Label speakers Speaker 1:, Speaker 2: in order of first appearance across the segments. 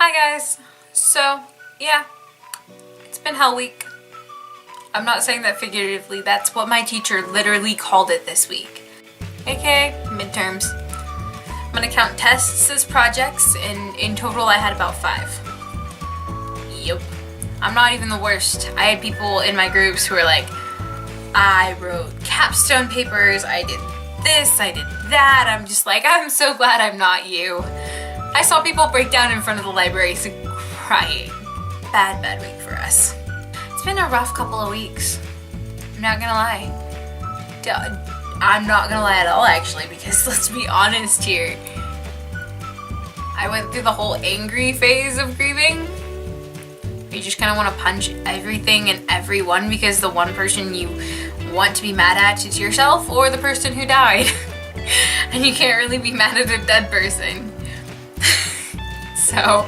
Speaker 1: Hi guys! So, yeah, it's been Hell Week. I'm not saying that figuratively, that's what my teacher literally called it this week. AKA midterms. I'm gonna count tests as projects, and in total I had about 5. Yup. I'm not even the worst. I had people in my groups who were like, I wrote capstone papers, I did this, I did that. I'm just like, I'm so glad I'm not you. I saw people break down in front of the library crying. Bad week for us. It's been a rough couple of weeks. I'm not gonna lie. I'm not gonna lie at all actually, because let's be honest here. I went through the whole angry phase of grieving. You just kind of want to punch everything and everyone because the one person you want to be mad at is yourself or the person who died. And you can't really be mad at a dead person. So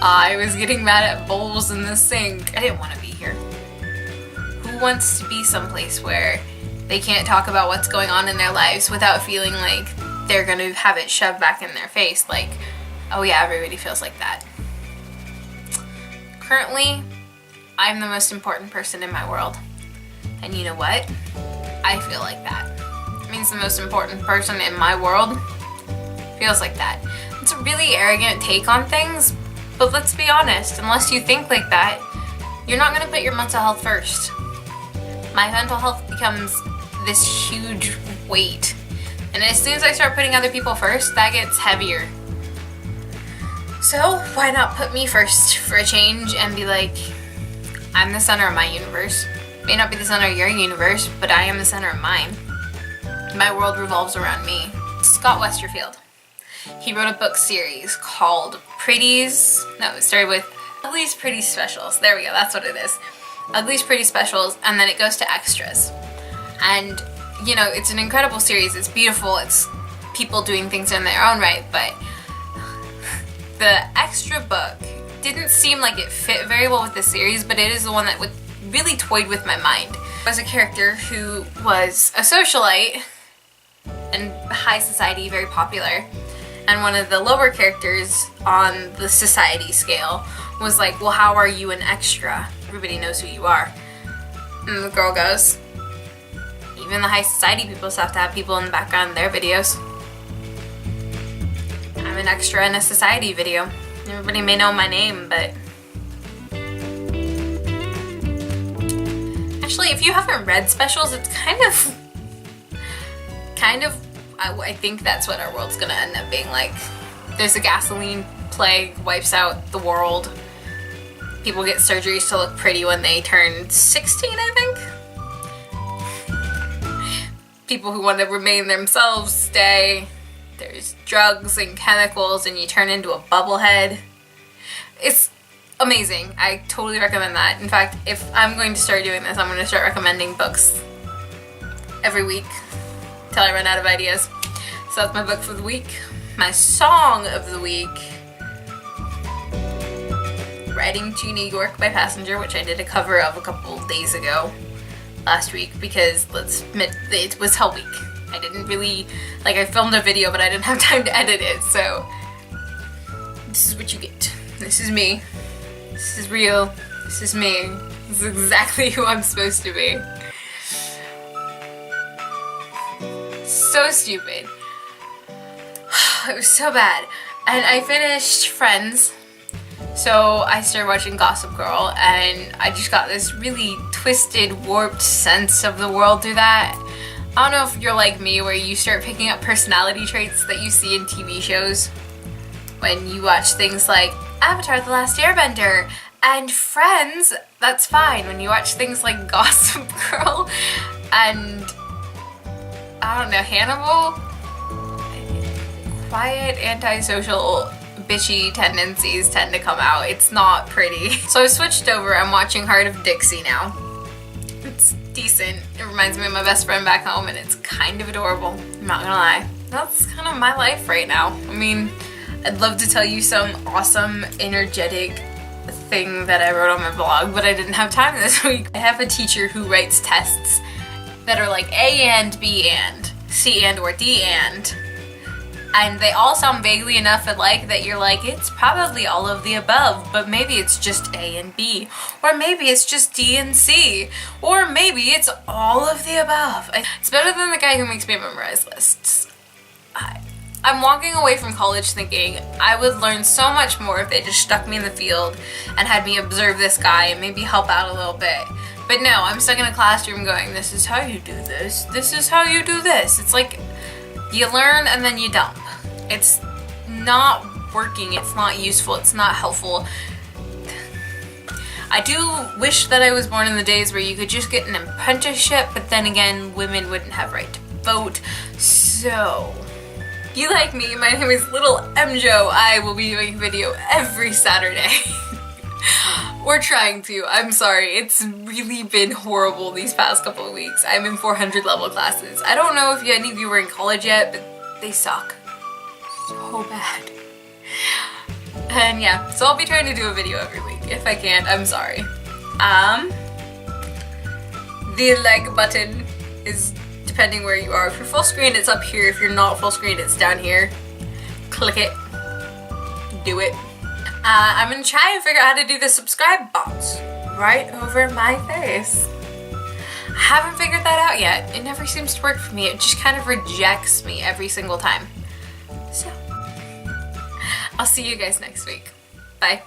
Speaker 1: I was getting mad at bowls in the sink. I didn't want to be here. Who wants to be someplace where they can't talk about what's going on in their lives without feeling like they're gonna have it shoved back in their face? Like, oh yeah, everybody feels like that. Currently, I'm the most important person in my world. And you know what? I feel like that. It means the most important person in my world feels like that. It's a really arrogant take on things, but let's be honest, unless you think like that, you're not gonna put your mental health first. My mental health becomes this huge weight. And as soon as I start putting other people first, that gets heavier. So why not put me first for a change and be like, I'm the center of my universe. May not be the center of your universe, but I am the center of mine. My world revolves around me. Scott Westerfield. He wrote a book series called it started with Ugly's Pretty Specials. There we go, that's what it is. Ugly's Pretty Specials, and then it goes to extras. And, you know, it's an incredible series. It's beautiful. It's people doing things in their own right, but the extra book didn't seem like it fit very well with the series, but it is the one that really toyed with my mind. There was a character who was a socialite and high society, very popular, and one of the lower characters on the society scale was like, well, how are you an extra? Everybody knows who you are. And the girl goes, even the high society people have to have people in the background in their videos. I'm an extra in a society video. Everybody may know my name, but actually, if you haven't read specials, it's kind of, I think that's what our world's gonna end up being like. There's a gasoline plague, wipes out the world. People get surgeries to look pretty when they turn 16, I think. People who want to remain themselves stay. There's drugs and chemicals and you turn into a bubblehead. It's amazing. I totally recommend that. In fact, if I'm going to start doing this, I'm going to start recommending books every week until I run out of ideas. So that's my book for the week. My song of the week, Riding to New York by Passenger, which I did a cover of a couple days ago last week because, let's admit, it was Hell Week. I didn't really, I filmed a video but I didn't have time to edit it, so this is what you get. This is me. This is real. This is me. This is exactly who I'm supposed to be. So stupid. It was so bad. And I finished Friends, so I started watching Gossip Girl, and I just got this really twisted, warped sense of the world through that. I don't know if you're like me, where you start picking up personality traits that you see in TV shows when you watch things like Avatar: The Last Airbender and Friends. That's fine. When you watch things like Gossip Girl and, I don't know, Hannibal, quiet, antisocial, bitchy tendencies tend to come out. It's not pretty. So I switched over. I'm watching Heart of Dixie now. It's decent. It reminds me of my best friend back home and it's kind of adorable. I'm not gonna lie. That's kind of my life right now. I mean, I'd love to tell you some awesome, energetic thing that I wrote on my blog, but I didn't have time this week. I have a teacher who writes tests that are like A and B and, C and or D and. and they all sound vaguely enough alike that you're like, it's probably all of the above, but maybe it's just A and B, or maybe it's just D and C, or maybe it's all of the above. It's better than the guy who makes me memorize lists. I'm walking away from college thinking I would learn so much more if they just stuck me in the field and had me observe this guy and maybe help out a little bit. But no, I'm stuck in a classroom going, this is how you do this, this is how you do this. It's like, you learn and then you dump. It's not working, it's not useful, it's not helpful. I do wish that I was born in the days where you could just get an apprenticeship, but then again, women wouldn't have right to vote. So, if you like me, my name is Little MJo. I will be doing a video every Saturday. We're trying to. I'm sorry. It's really been horrible these past couple of weeks. I'm in 400 level classes. I don't know if any of you were in college yet, but they suck. So bad. And yeah, so I'll be trying to do a video every week if I can. I'm sorry. The like button is depending where you are. If you're full screen, it's up here. If you're not full screen, it's down here. Click it. Do it. I'm gonna try and figure out how to do the subscribe box right over my face. I haven't figured that out yet. It never seems to work for me. It just kind of rejects me every single time. So, I'll see you guys next week. Bye.